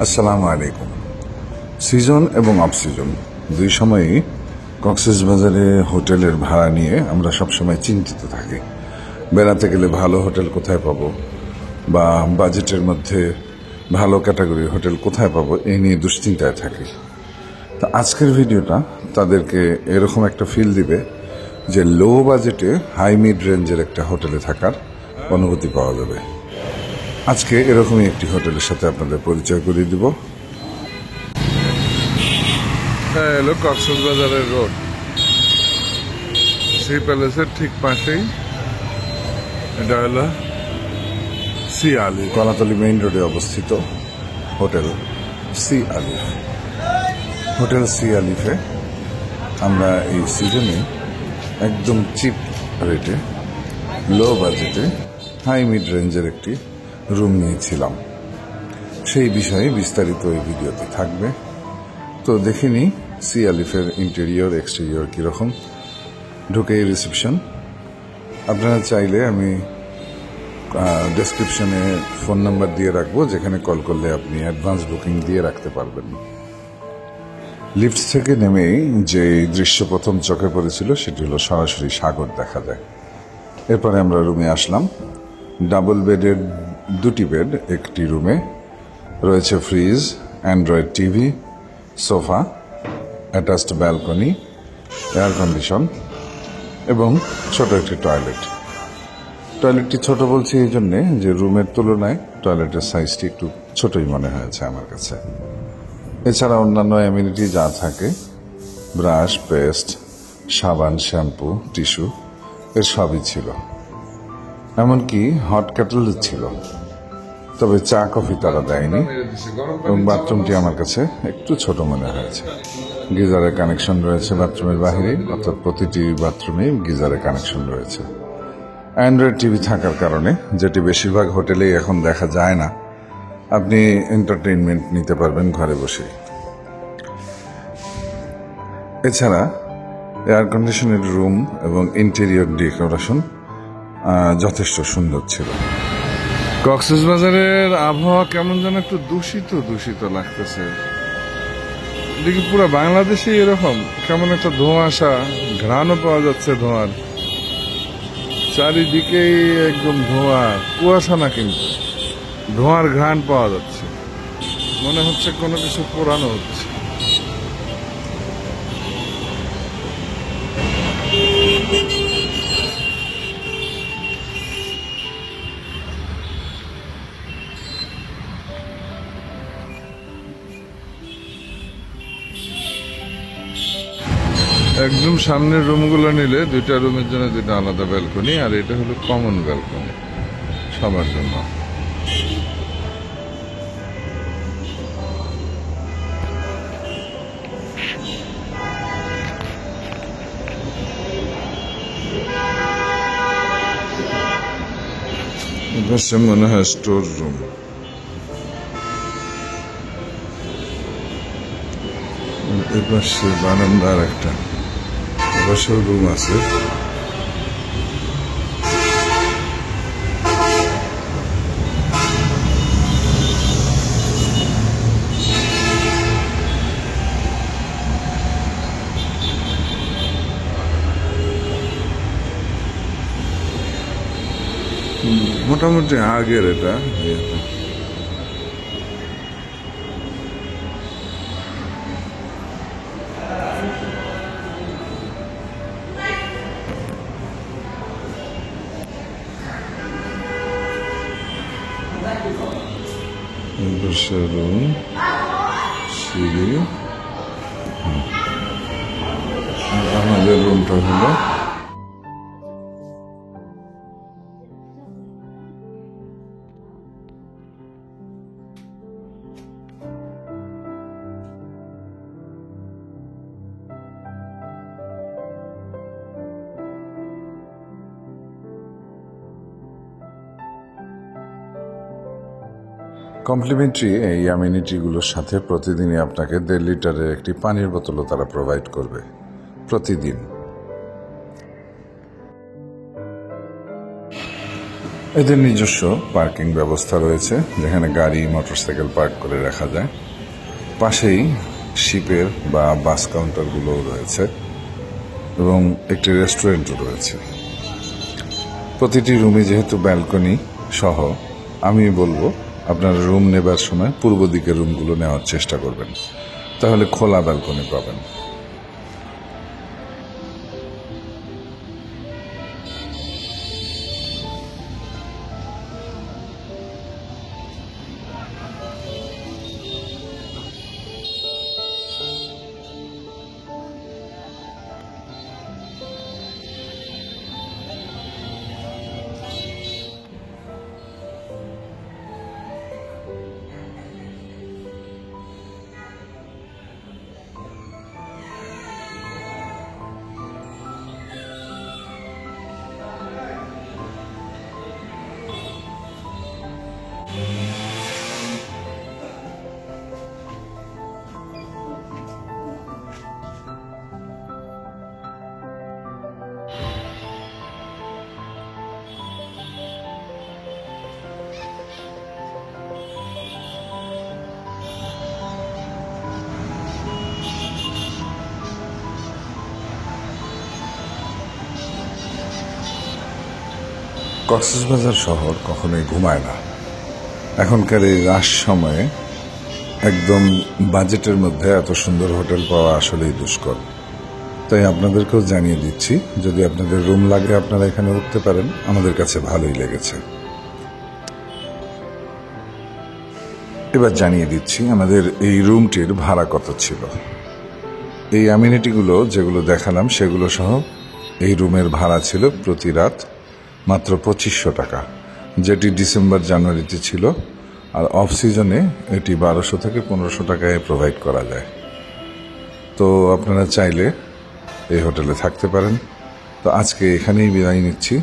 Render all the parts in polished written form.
আসসালামু আলাইকুম। সিজন এবং অফ সিজন দুই সময়ই কক্সবাজারে হোটেলের ভাড়া নিয়ে আমরা সবসময় চিন্তিত থাকি। বেড়াতে গেলে ভালো হোটেল কোথায় পাবো বা বাজেটের মধ্যে ভালো ক্যাটাগরির হোটেল কোথায় পাবো এই নিয়ে দুশ্চিন্তায় থাকি। তো আজকের ভিডিওটা তাদেরকে এরকম একটা ফিল দিবে যে লো বাজেটে হাই মিড রেঞ্জের একটা হোটেলে থাকার অনুভূতি পাওয়া যাবে। আজকে এরকমই একটি হোটেলের সাথে আপনাদের পরিচয় করিয়ে দিব। এলো কক্সবাজারের রোড, সি প্যালেসের ঠিক পাশেই এটা হলো সি আলিফ। কলাতলী মেইন রোডে অবস্থিত হোটেল সি আলিফ। হোটেল সি আলিফে আমরা এই সিজনে একদম চিপ রেটে লো বাজেটে হাই মিড রেঞ্জের একটি রুম নিয়েছিলাম। সেই বিষয়ে বিস্তারিত এই ভিডিওতে থাকবে। তো দেখে নিই সি আলিফের ইন্টেরিয়র এক্সটেরিয়র কীরকম। ঢুকে রিসেপশন। আপনারা চাইলে আমি ডেসক্রিপশনে ফোন নাম্বার দিয়ে রাখবো, যেখানে কল করলে আপনি অ্যাডভান্স বুকিং দিয়ে রাখতে পারবেন। লিফট থেকে নেমেই যে দৃশ্য প্রথম চোখে পড়েছিল সেটি হলো সরাসরি সাগর দেখা যায়। এরপরে আমরা রুমে আসলাম। ডাবল বেডের দুটি বেড একটি রুমে রয়েছে, fridge, Android TV, sofa, attached balcony, air condition এবং ছোট একটি টয়লেট। টয়লেটটি ছোট বলছি এই জন্যে যে রুমের তুলনায় টয়লেটের সাইজটি একটু ছোটই মনে হয়েছে আমার কাছে। এছাড়া অন্যান্য অ্যামিনিটি যা থাকে, ব্রাশ, পেস্ট, সাবান, শ্যাম্পু, টিস্যু এর সবই ছিল। এমনকি হট ক্যাটল ছিল, তবে চা কফি তারা দেয়নি। এবং বাথরুমটি আমার কাছে একটু ছোট মনে হয়েছে। গিজারের কানেকশন রয়েছে বাথরুমের বাইরে, অর্থাৎ প্রতিটি বাথরুমেই গিজারের কানেকশন রয়েছে। অ্যান্ড্রয়েড টিভি থাকার কারণে, যেটি বেশিরভাগ হোটেলেই এখন দেখা যায় না, আপনি এন্টারটেইনমেন্ট নিতে পারবেন ঘরে বসে। এছাড়া এয়ার কন্ডিশনের রুম এবং ইন্টেরিয়র ডেকোরেশন যথেষ্ট সুন্দর ছিল। কক্সবাজারের আবহাওয়া কেমন যেন একটু দূষিত লাগতেছে। এদিকে পুরো বাংলাদেশে এরকম কেমন একটা ধোঁয়াশা, ঘ্রাণও পাওয়া যাচ্ছে ধোঁয়ার। চারিদিকেই একদম ধোঁয়া, কুয়াশা না কিন্তু ধোঁয়ার ঘ্রাণ পাওয়া যাচ্ছে। মনে হচ্ছে কোনো কিছু পোড়ানো হচ্ছে। একদম সামনের রুমগুলো নিলে দুইটা রুমের জন্য দুইটা আলাদা ব্যালকনি, আর এটা হলো কমন ব্যালকনি সবার জন্য। এপাশে মনে হয় স্টোর রুম। এপাশে বারান্দার একটা বসার রুম আছে। মোটামুটি আগের এটা রুম, সিঁড়ি। আমাদের রুমটা হলো কমপ্লিমেন্টারি এই অ্যামিনিটিগুলোর সাথে প্রতিদিনই আপনাকে 1.5 লিটারের একটি পানির বোতলও তারা প্রোভাইড করবে প্রতিদিন। এদের নিজস্ব পার্কিং ব্যবস্থা রয়েছে, যেখানে গাড়ি মোটরসাইকেল পার্ক করে রাখা যায়। পাশেই শিপের বা বাস কাউন্টারগুলোও রয়েছে এবং একটি রেস্টুরেন্টও রয়েছে। প্রতিটি রুমে যেহেতু ব্যালকনি সহ, আমি বলবো আপনারা রুম নেবার সময় পূর্ব দিকের রুমগুলো নেওয়ার চেষ্টা করবেন, তাহলে খোলা ব্যালকনি পাবেন। কক্সবাজার শহর কখনোই ঘুমায় না। এখনকার এই রাশ সময়ে একদম বাজেটের মধ্যে এত সুন্দর হোটেল পাওয়া আসলেই দুষ্কর। তাই আপনাদেরকেও জানিয়ে দিচ্ছি, যদি আপনাদের রুম লাগে আপনারা এখানে উঠতে পারেন, আমাদের কাছে ভালোই লেগেছে। এবার জানিয়ে দিচ্ছি আমাদের এই রুমটির ভাড়া কত ছিল। এই অ্যামিনিটিগুলো যেগুলো দেখালাম সেগুলো সহ এই রুমের ভাড়া ছিল প্রতি রাত মাত্র 2500 টাকা, যেটি ডিসেম্বর জানুয়ারিতে ছিল। আর অফ সিজনে এটি 1200 থেকে 1500 টাকায় প্রোভাইড করা যায়। তো আপনারা চাইলে এই হোটেলে থাকতে পারেন। তো আজকে এখানেই বিদায় নিচ্ছি,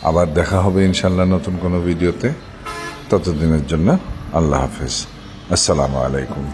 আবার দেখা হবে ইনশাল্লাহ নতুন কোনো ভিডিওতে। ততদিনের জন্য আল্লাহ হাফেজ, আসসালামু আলাইকুম।